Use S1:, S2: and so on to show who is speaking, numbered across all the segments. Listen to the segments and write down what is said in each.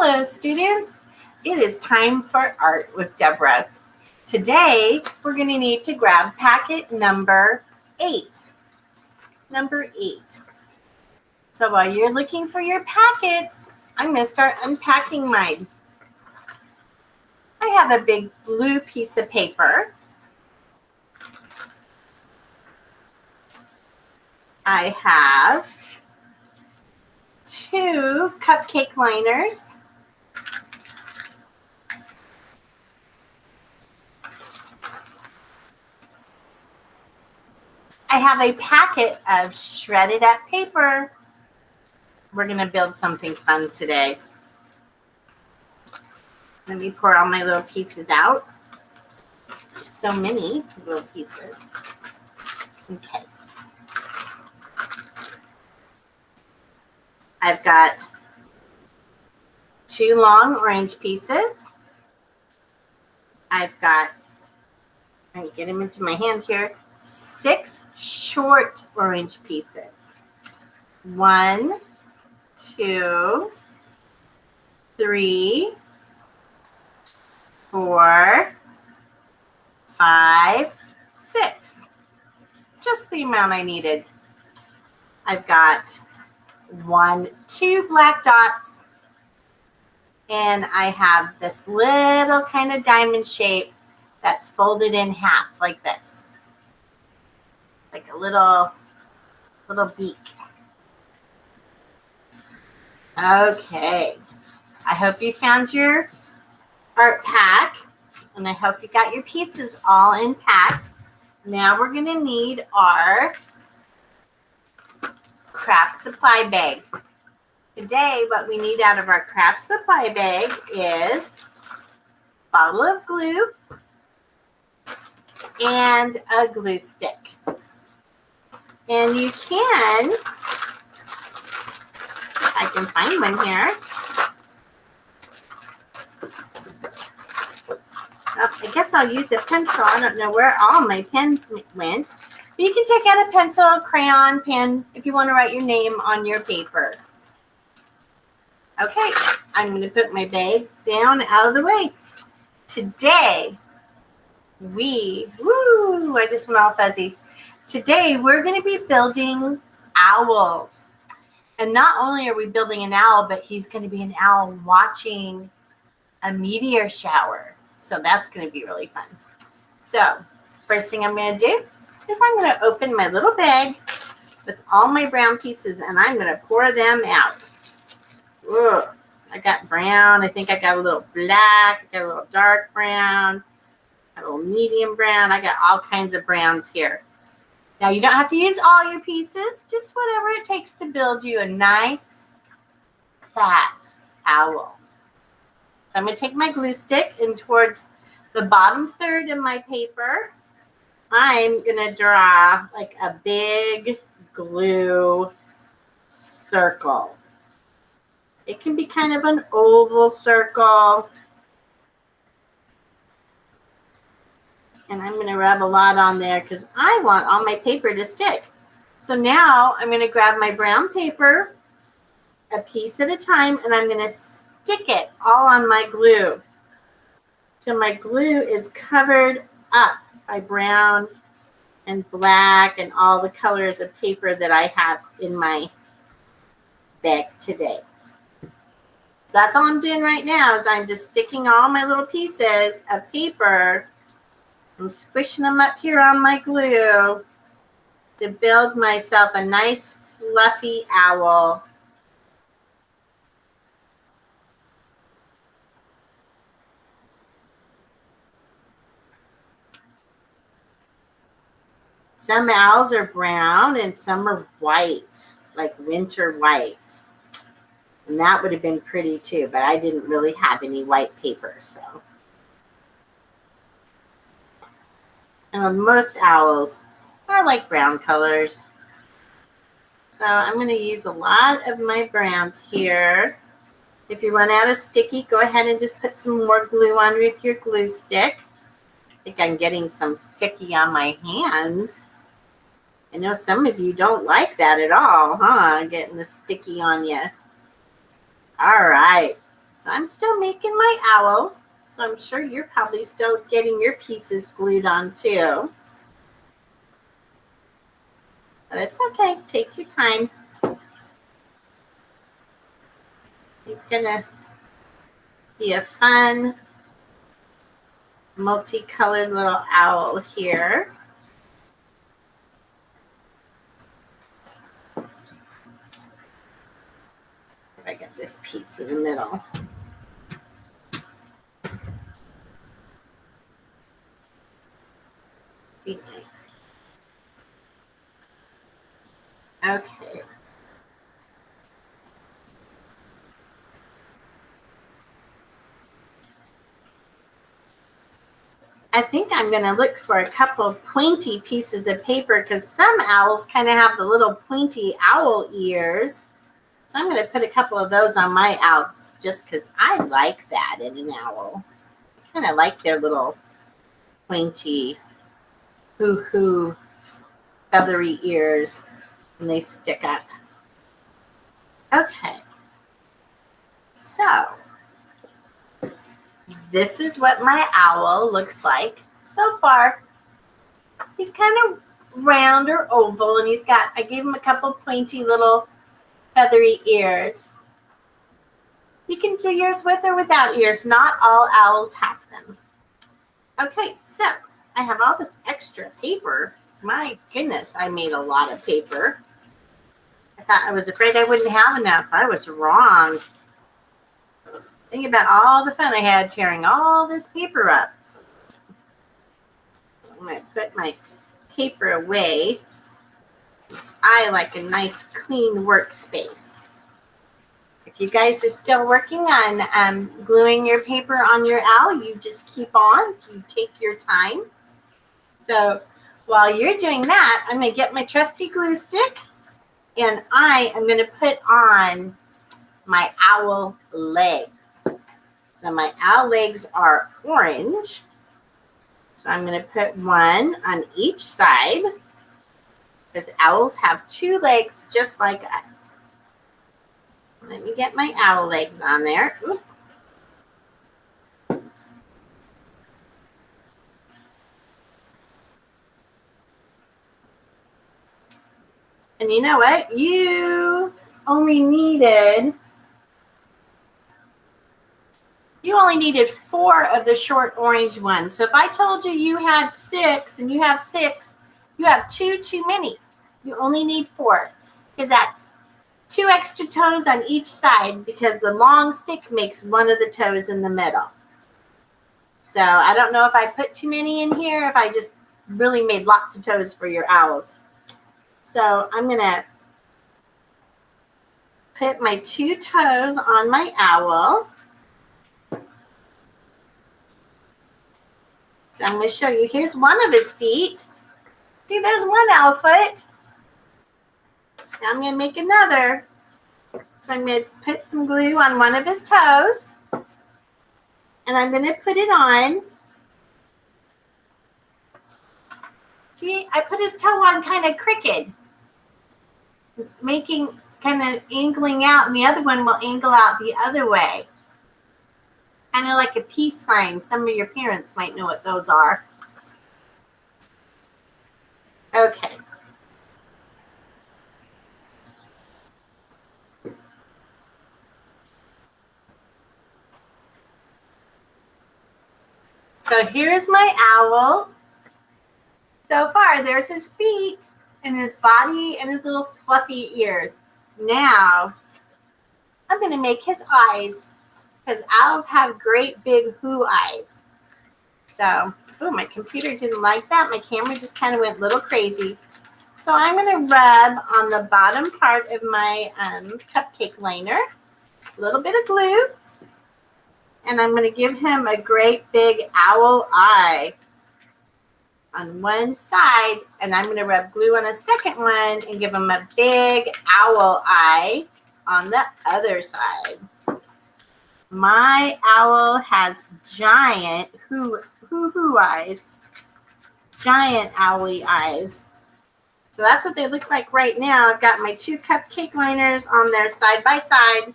S1: Hello, students. It is time for art with Deborah. Today, we're going to need to grab packet number 8. Number 8. So while you're looking for your packets, I'm going to start unpacking mine. I have a big blue piece of paper. I have 2 cupcake liners. I have a packet of shredded up paper. We're going to build something fun today. Let me pour all my little pieces out. There's so many little pieces. Okay. I've got 2 long orange pieces. I've got, I can get them into my hand here, 6 short orange pieces. 1, 2, 3, 4, 5, 6. Just the amount I needed. I've got 2 black dots, and I have this little kind of diamond shape that's folded in half like this, like a little beak. Okay, I hope you found your art pack, and I hope you got your pieces all unpacked. Now we're going to need our craft supply bag. Today, what we need out of our craft supply bag is a bottle of glue and a glue stick. And you can, I can find one here. I guess I'll use a pencil. I don't know where all my pens went. But you can take out a pencil, crayon, pen, if you want to write your name on your paper. Okay, I'm going to put my bag down out of the way. Today, I just went all fuzzy. Today, we're going to be building owls. And not only are we building an owl, but he's going to be an owl watching a meteor shower. So that's going to be really fun. So first thing I'm going to do is I'm going to open my little bag with all my brown pieces, and I'm going to pour them out. Ooh, I got brown. I think I got a little black. I got a little dark brown. A little medium brown. I got all kinds of browns here. Now you don't have to use all your pieces, just whatever it takes to build you a nice fat owl. So I'm going to take my glue stick, and towards the bottom third of my paper, I'm going to draw like a big glue circle. It can be kind of an oval circle. And I'm going to rub a lot on there because I want all my paper to stick. So now I'm going to grab my brown paper, a piece at a time, and I'm going to stick it all on my glue till my glue is covered up by brown and black and all the colors of paper that I have in my bag today. So that's all I'm doing right now is I'm just sticking all my little pieces of paper. I'm squishing them up here on my glue to build myself a nice fluffy owl. Some owls are brown and some are white, like winter white. And that would have been pretty too, but I didn't really have any white paper, so. And most owls are like brown colors. So I'm going to use a lot of my browns here. If you run out of sticky, go ahead and just put some more glue on with your glue stick. I think I'm getting some sticky on my hands. I know some of you don't like that at all, huh? Getting the sticky on you. All right. So I'm still making my owl. So I'm sure you're probably still getting your pieces glued on too. But it's okay. Take your time. It's going to be a fun, multicolored little owl here. I got this piece in the middle. Okay. I think I'm going to look for a couple of pointy pieces of paper because some owls kind of have the little pointy owl ears. So I'm going to put a couple of those on my owls just because I like that in an owl. I kind of like their little pointy, hoo-hoo, feathery ears when they stick up. Okay. So this is what my owl looks like so far. He's kind of round or oval, and I gave him a couple pointy little feathery ears. You can do yours with or without ears. Not all owls have them. Okay, so I have all this extra paper. My goodness, I made a lot of paper. I was afraid I wouldn't have enough. I was wrong. Think about all the fun I had tearing all this paper up. I'm going to put my paper away. I like a nice clean workspace. If you guys are still working on gluing your paper on your owl, you just keep on. You take your time. So while you're doing that, I'm going to get my trusty glue stick, and I am going to put on my owl legs. So my owl legs are orange. So I'm going to put one on each side because owls have two legs just like us. Let me get my owl legs on there. Ooh. And you know what? You only needed 4 of the short orange ones. So if I told you you had 6 and you have 6, you have 2 too many. You only need 4 because that's 2 extra toes on each side because the long stick makes one of the toes in the middle. So I don't know if I put too many in here, if I just really made lots of toes for your owls. So I'm going to put my 2 toes on my owl. So I'm going to show you. Here's one of his feet. See, there's one owl foot. Now I'm going to make another. So I'm going to put some glue on one of his toes. And I'm going to put it on. See, I put his toe on kind of crooked, making kind of angling out, and the other one will angle out the other way. Kind of like a peace sign. Some of your parents might know what those are. Okay. So here's my owl. So far, there's his feet and his body and his little fluffy ears. Now, I'm going to make his eyes because owls have great big who eyes. So, oh, my computer didn't like that. My camera just kind of went a little crazy. So I'm going to rub on the bottom part of my cupcake liner a little bit of glue. And I'm going to give him a great big owl eye on one side. And I'm going to rub glue on a second one and give him a big owl eye on the other side. My owl has giant hoo eyes. Giant owly eyes. So that's what they look like right now. I've got my 2 cupcake liners on there side by side.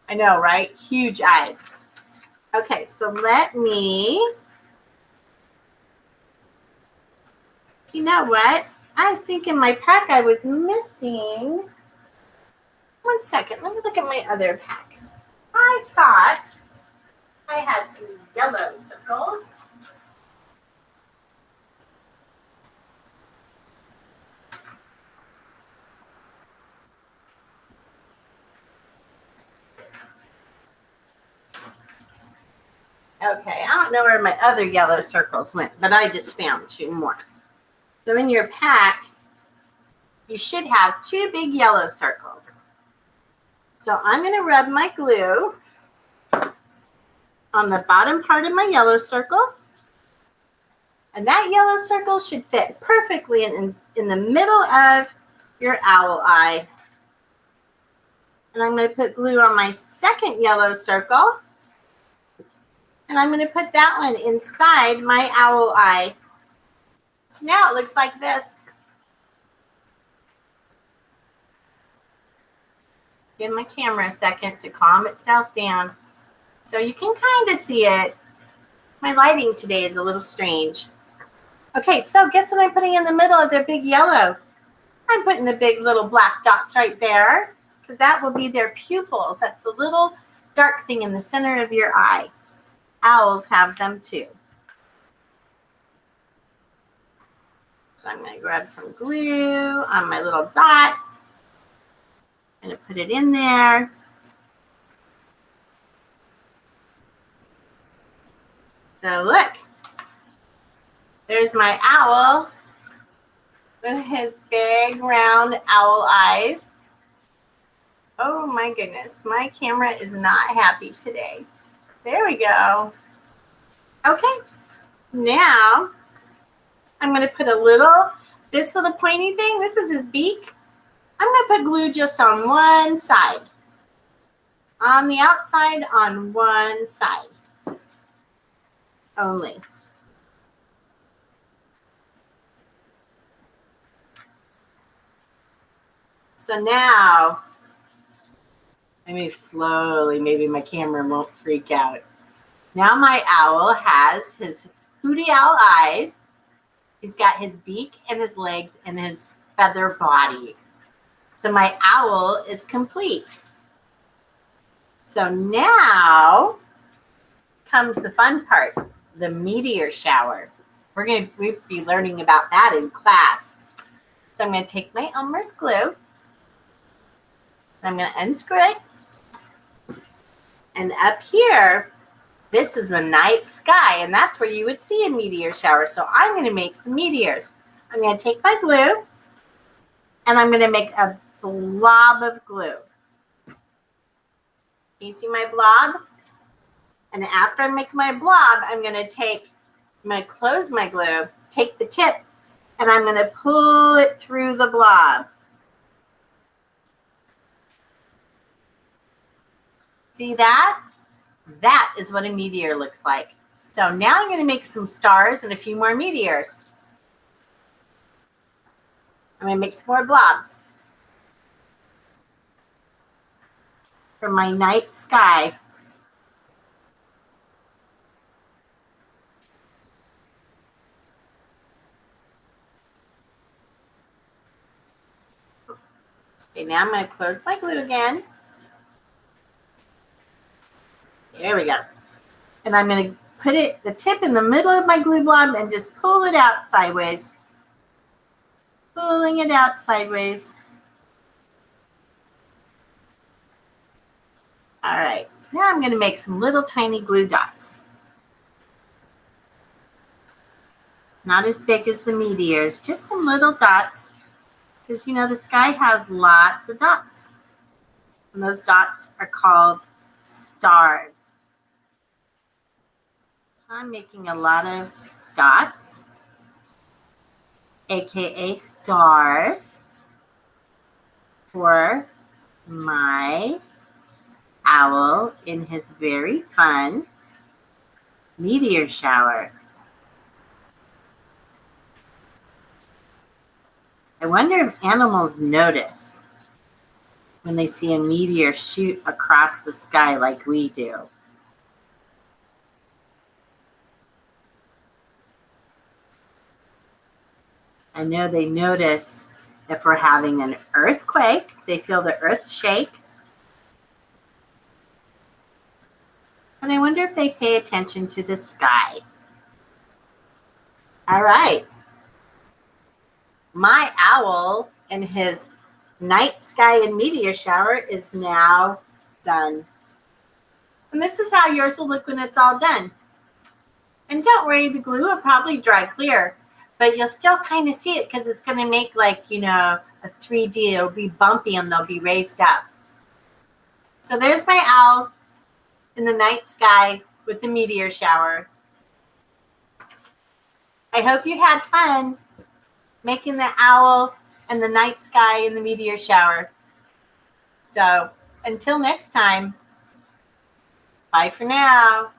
S1: I know, right? Huge eyes. Okay, so let me, you know what? I think in my pack I was missing, one second, let me look at my other pack. I thought I had some yellow circles. Okay, I don't know where my other yellow circles went, but I just found two more. So in your pack, you should have two big yellow circles. So I'm going to rub my glue on the bottom part of my yellow circle. And that yellow circle should fit perfectly in the middle of your owl eye. And I'm going to put glue on my second yellow circle. And I'm going to put that one inside my owl eye. So now it looks like this. Give my camera a second to calm itself down. So you can kind of see it. My lighting today is a little strange. Okay, so guess what I'm putting in the middle of their big yellow? I'm putting the big little black dots right there because that will be their pupils. That's the little dark thing in the center of your eye. Owls have them too. So I'm going to grab some glue on my little dot. I'm going to put it in there. So look, there's my owl with his big round owl eyes. Oh my goodness, my camera is not happy today. There we go. Okay, now I'm going to put this little pointy thing, this is his beak. I'm going to put glue just on one side. On the outside, on one side only. So now, I move slowly, maybe my camera won't freak out. Now my owl has his hooty owl eyes. He's got his beak and his legs and his feather body. So my owl is complete. So now comes the fun part, the meteor shower. We'll be learning about that in class. So I'm going to take my Elmer's glue. I'm going to unscrew it. And up here, this is the night sky, and that's where you would see a meteor shower. So I'm going to make some meteors. I'm going to take my glue, and I'm going to make a blob of glue. You see my blob? And after I make my blob, I'm going to close my glue, take the tip, and I'm going to pull it through the blob. See that? That is what a meteor looks like. So now I'm going to make some stars and a few more meteors. I'm going to make some more blobs from my night sky. Okay, now I'm going to close my glue again. There we go. And I'm going to put the tip in the middle of my glue blob and just pull it out sideways. Pulling it out sideways. All right, now I'm going to make some little tiny glue dots. Not as big as the meteors, just some little dots. Because you know the sky has lots of dots. And those dots are called stars. So I'm making a lot of dots, aka stars, for my owl in his very fun meteor shower. I wonder if animals notice when they see a meteor shoot across the sky like we do. I know they notice if we're having an earthquake, they feel the earth shake. And I wonder if they pay attention to the sky. All right. My owl and his night sky and meteor shower is now done. And this is how yours will look when it's all done. And don't worry, the glue will probably dry clear, but you'll still kind of see it because it's going to make like, a 3D. It'll be bumpy and they'll be raised up. So there's my owl in the night sky with the meteor shower. I hope you had fun making the owl and the night sky and the meteor shower. So until next time, bye for now.